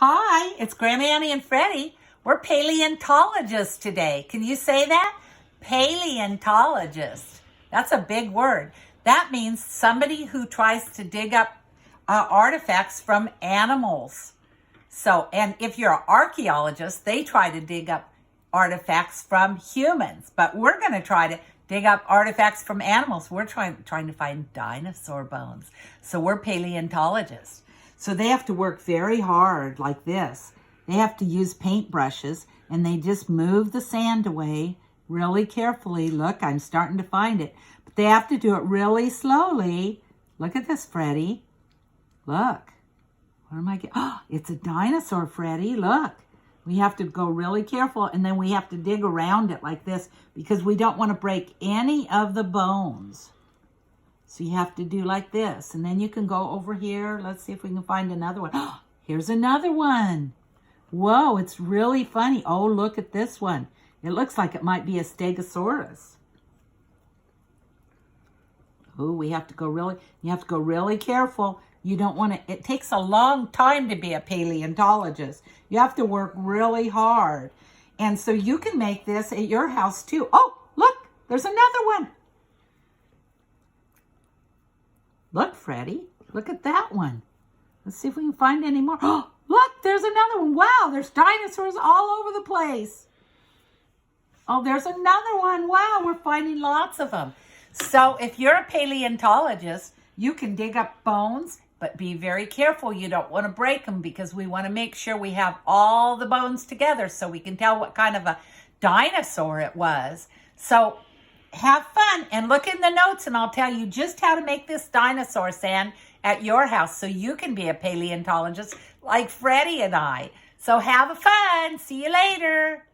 Hi, it's Grandma Annie and Freddy. We're paleontologists today. Can you say that? Paleontologist. That's a big word. That means somebody who tries to dig up artifacts from animals. And if you're an archaeologist, they try to dig up artifacts from humans. But we're going to try to dig up artifacts from animals. We're trying to find dinosaur bones. So we're paleontologists. So they have to work very hard like this. They have to use paintbrushes and they just move the sand away really carefully. Look, I'm starting to find it. But they have to do it really slowly. Look at this, Freddy. Look. What am I getting? Oh, it's a dinosaur, Freddy. Look. We have to go really careful and then we have to dig around it like this because we don't want to break any of the bones. So you have to do like this. And then you can go over here. Let's see if we can find another one. Oh, here's another one. Whoa, it's really funny. Oh, look at this one. It looks like it might be a stegosaurus. Oh, you have to go really careful. You don't want to, it takes a long time to be a paleontologist. You have to work really hard. And so you can make this at your house too. Oh, look, there's another one. Look, Freddy, look at that one. Let's see if we can find any more. Oh, look, there's another one. Wow, there's dinosaurs all over the place. Oh, there's another one. Wow, we're finding lots of them. So if you're a paleontologist, you can dig up bones, but be very careful. You don't want to break them because we want to make sure we have all the bones together so we can tell what kind of a dinosaur it was. So have fun and look in the notes and I'll tell you just how to make this dinosaur sand at your house so you can be a paleontologist like Freddy and I. So have fun. See you later.